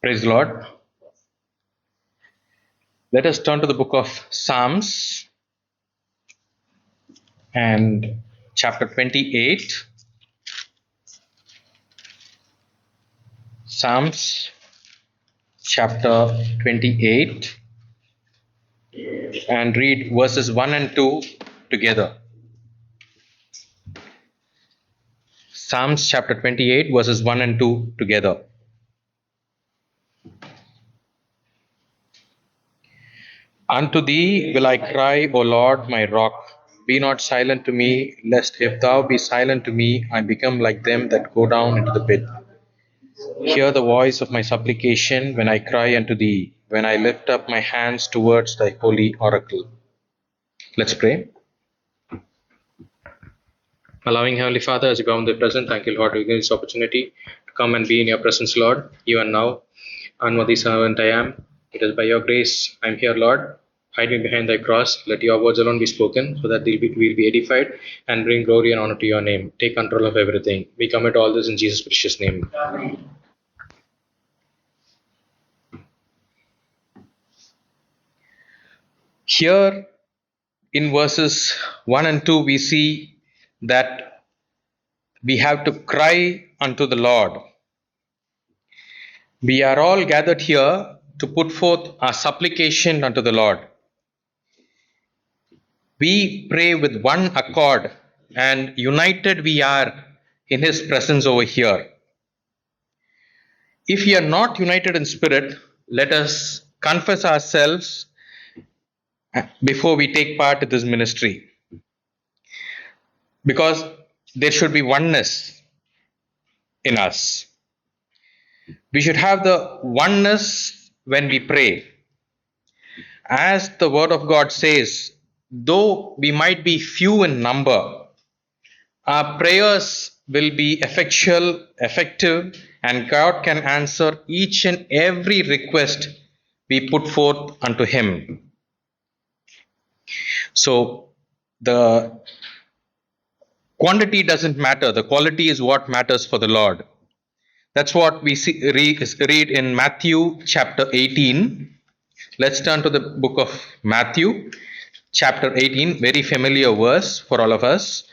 Praise the Lord. Let us turn to the book of Psalms and chapter 28. Psalms chapter 28 and read verses 1 and 2 together. Psalms chapter 28 verses 1 and 2 together. Unto thee will I cry, O Lord, my rock. Be not silent to me, lest if thou be silent to me, I become like them that go down into the pit. Hear the voice of my supplication when I cry unto thee, when I lift up my hands towards thy holy oracle. Let's pray. Allowing Heavenly Father, as you come in the present, thank you, Lord, for giving this opportunity to come and be in your presence, Lord, even now. Unworthy servant I am. It is by your grace I am here, Lord. Hide me behind thy cross. Let your words alone be spoken, so that we'll be edified and bring glory and honor to your name. Take control of everything. We commit all this in Jesus' precious name. Amen. Here in verses 1 and 2, we see that we have to cry unto the Lord. We are all gathered here to put forth our supplication unto the Lord. We pray with one accord, and united we are in His presence over here. If we are not united in spirit, let us confess ourselves before we take part in this ministry. Because there should be oneness in us. We should have the oneness when we pray. As the Word of God says, though we might be few in number, our prayers will be effective, and God can answer each and every request we put forth unto Him. So, the quantity doesn't matter, the quality is what matters for the Lord. That's what we read in Matthew chapter 18. Let's turn to the book of Matthew chapter 18, very familiar verse for all of us.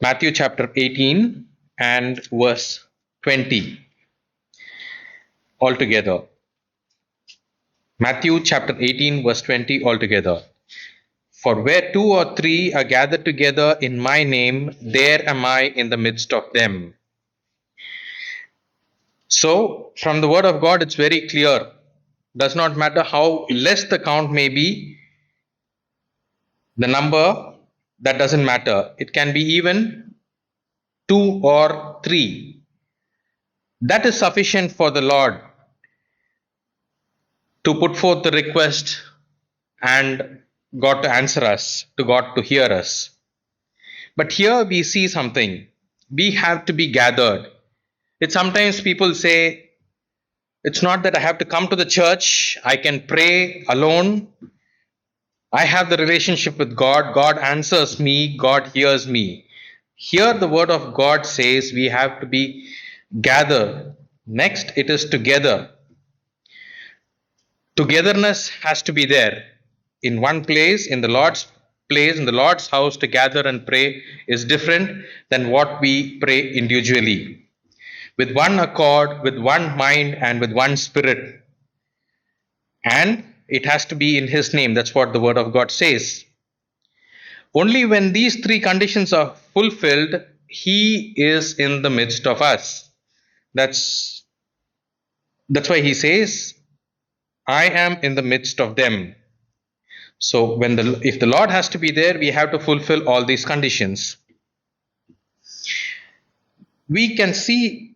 Matthew chapter 18 and verse 20 altogether. Matthew chapter 18 verse 20 altogether. For where two or three are gathered together in my name, there am I in the midst of them. So, from the word of God, it's very clear. Does not matter how less the count may be, the number, that doesn't matter. It can be even 2 or 3. That is sufficient for the Lord to put forth the request and God to answer us, to God to hear us. But here we see something. We have to be gathered. It's sometimes people say, it's not that I have to come to the church, I can pray alone. I have the relationship with God. God answers me. God hears me. Here the word of God says we have to be gathered. Next, it is together. Togetherness has to be there. In one place, in the Lord's place, in the Lord's house, to gather and pray is different than what we pray individually. With one accord, with one mind, and with one spirit. And it has to be in His name. That's what the word of God says. Only when these three conditions are fulfilled, He is in the midst of us. That's why He says, I am in the midst of them. So if the Lord has to be there, we have to fulfill all these conditions. We can see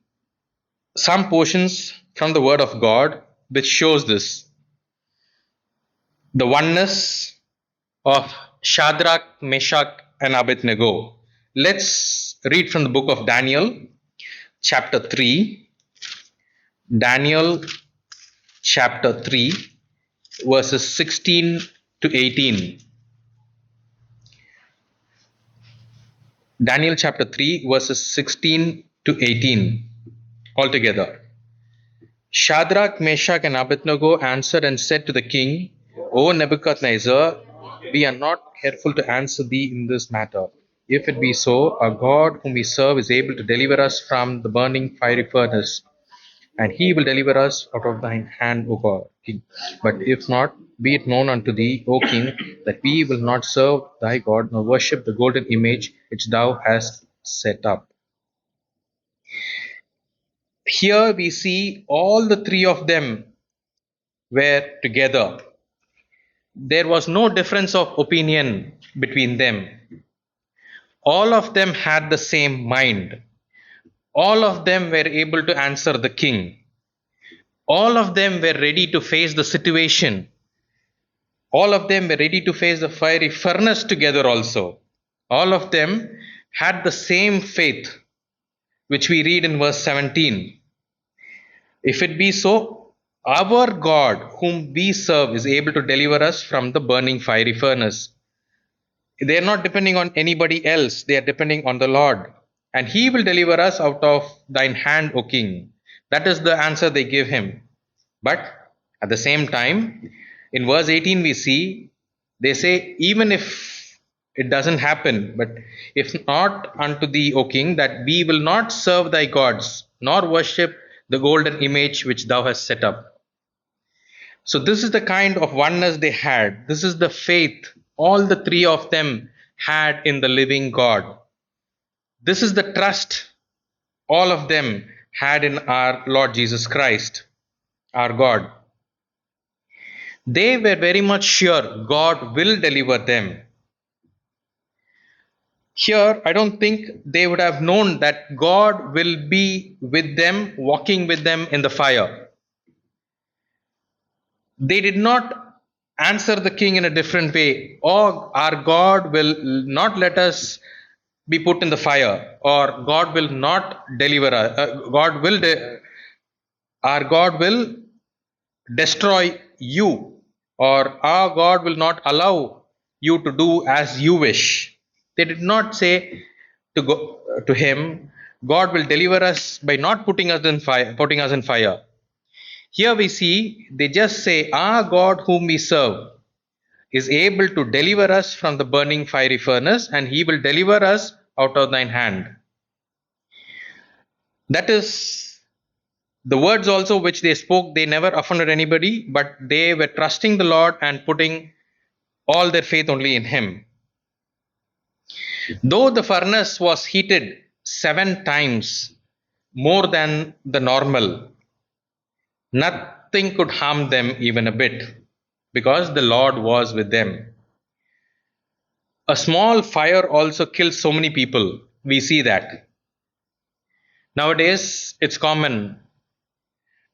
some portions from the Word of God which shows this. The oneness of Shadrach, Meshach, and Abednego. Let's read from the book of Daniel, chapter 3. Daniel, chapter 3, verses 16 to 18. Daniel, chapter 3, verses 16 to 18. Altogether. Shadrach, Meshach, and Abednego answered and said to the king, O Nebuchadnezzar, we are not careful to answer thee in this matter. If it be so, our God whom we serve is able to deliver us from the burning fiery furnace, and he will deliver us out of thine hand, O God, king. But if not, be it known unto thee, O king, that we will not serve thy God, nor worship the golden image which thou hast set up. Here we see all the three of them were together. There was no difference of opinion between them. All of them had the same mind. All of them were able to answer the king. All of them were ready to face the situation. All of them were ready to face the fiery furnace together also. All of them had the same faith, which we read in verse 17. If it be so, our God, whom we serve, is able to deliver us from the burning fiery furnace. They are not depending on anybody else, they are depending on the Lord. And he will deliver us out of thine hand, O king. That is the answer they give him. But at the same time, in verse 18, we see they say, even if it doesn't happen, but if not unto thee, O king, that we will not serve thy gods, nor worship the golden image which thou hast set up. So, this is the kind of oneness they had. This is the faith all the three of them had in the living God. This is the trust all of them had in our Lord Jesus Christ, our God. They were very much sure God will deliver them. Here, I don't think they would have known that God will be with them, walking with them in the fire. They did not answer the king in a different way. Oh, our God will not let us be put in the fire, or God will not deliver us. Our God will destroy you, or our God will not allow you to do as you wish. They did not say to him, God will deliver us by not putting us in fire. Here we see they just say, our God whom we serve is able to deliver us from the burning fiery furnace, and he will deliver us out of thine hand. That is the words also which they spoke. They never offended anybody, but they were trusting the Lord and putting all their faith only in him. Though the furnace was heated 7 times more than the normal, nothing could harm them even a bit, because the Lord was with them. A small fire also kills so many people. We see that. Nowadays, it's common,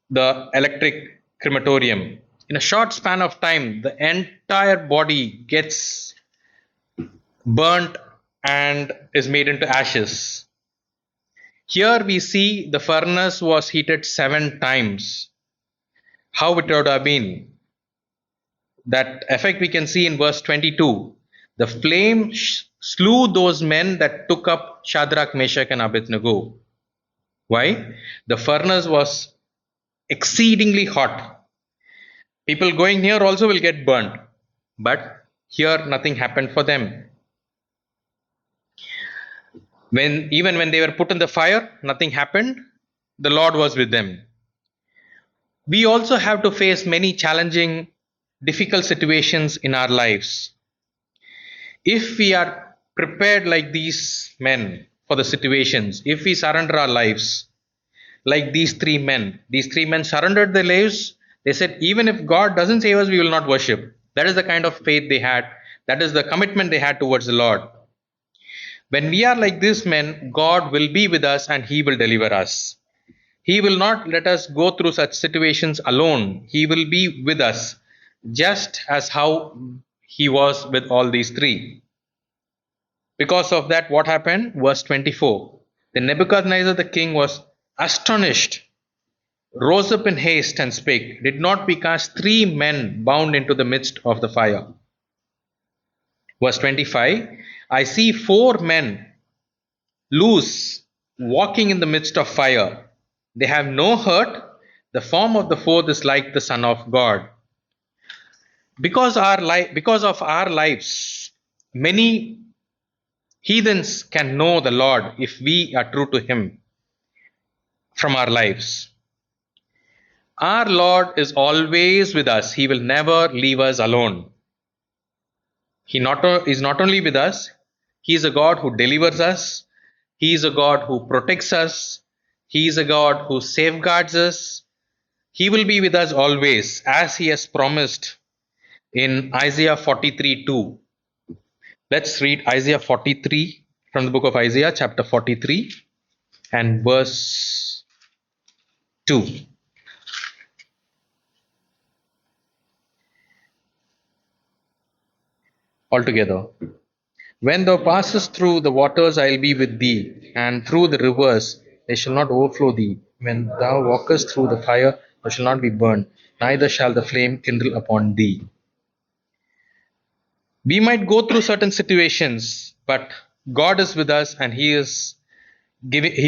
the electric crematorium. In a short span of time, the entire body gets burnt and is made into ashes. Here we see the furnace was heated 7 times. How it would have been. That effect we can see in verse 22. The flame slew those men that took up Shadrach, Meshach, and Abednego. Why? The furnace was exceedingly hot. People going near also will get burned. But here nothing happened for them. Even when they were put in the fire, nothing happened. The Lord was with them. We also have to face many challenging, difficult situations in our lives. If we are prepared like these men for the situations, if we surrender our lives like these three men surrendered their lives. They said, even if God doesn't save us, we will not worship. That is the kind of faith they had. That is the commitment they had towards the Lord. When we are like these men, God will be with us and he will deliver us. He will not let us go through such situations alone. He will be with us, just as how he was with all these three. Because of that, what happened? Verse 24. Then Nebuchadnezzar the king was astonished, rose up in haste and spake, did not we cast 3 men bound into the midst of the fire? Verse 25. I see 4 men loose, walking in the midst of fire. They have no hurt. The form of the fourth is like the Son of God. Because of our lives, many heathens can know the Lord if we are true to Him from our lives. Our Lord is always with us. He will never leave us alone. Is not only with us, He is a God who delivers us. He is a God who protects us. He is a God who safeguards us. He will be with us always, as He has promised in Isaiah 43:2. Let's read Isaiah 43 from the book of Isaiah, chapter 43 and verse 2. Altogether. When thou passest through the waters, I will be with thee, and through the rivers, they shall not overflow thee. When thou walkest through the fire, thou shalt not be burned, neither shall the flame kindle upon thee. We might go through certain situations, but God is with us, and He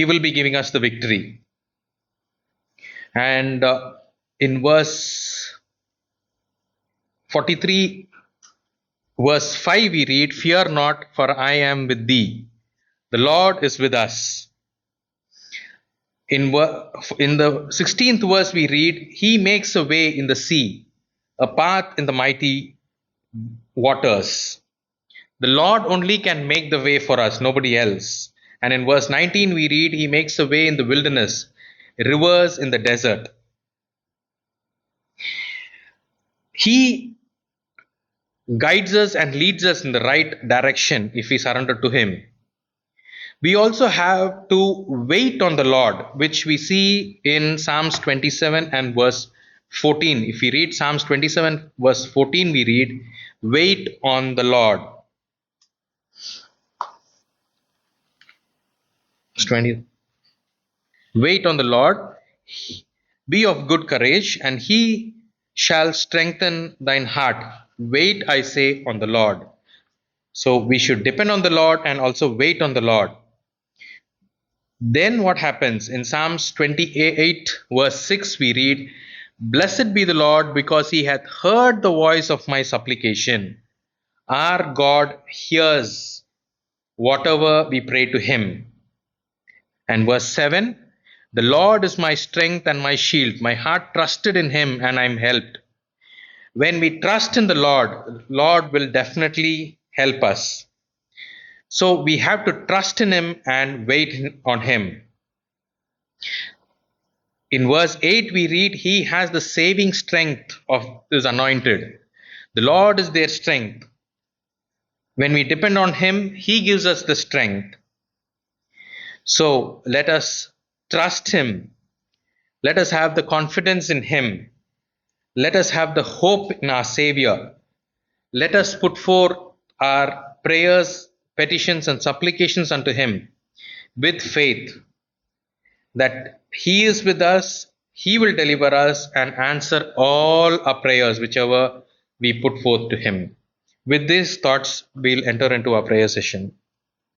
will be giving us the victory. And in verse 43, verse 5, we read, Fear not, for I am with thee. The Lord is with us. In the 16th verse, we read, He makes a way in the sea, a path in the mighty waters. The Lord only can make the way for us, nobody else. And in verse 19, we read, He makes a way in the wilderness, rivers in the desert. He guides us and leads us in the right direction if we surrender to Him. We also have to wait on the Lord, which we see in Psalms 27 and verse 14. If we read Psalms 27 verse 14, we read, Wait on the Lord. 20. Wait on the Lord, be of good courage, and He shall strengthen thine heart. Wait, I say, on the Lord. So we should depend on the Lord and also wait on the Lord. Then what happens? In Psalms 28 verse 6 we read, Blessed be the Lord, because He hath heard the voice of my supplication. Our God hears whatever we pray to Him. And verse 7, The Lord is my strength and my shield. My heart trusted in Him, and I am helped. When we trust in the Lord will definitely help us. So we have to trust in Him and wait on Him. In verse 8 we read, He has the saving strength of His anointed. The Lord is their strength. When we depend on Him, He gives us the strength. So let us trust Him. Let us have the confidence in Him. Let us have the hope in our Savior. Let us put forth our prayers, petitions, and supplications unto Him with faith that He is with us, He will deliver us and answer all our prayers, whichever we put forth to Him. With these thoughts, we'll enter into our prayer session.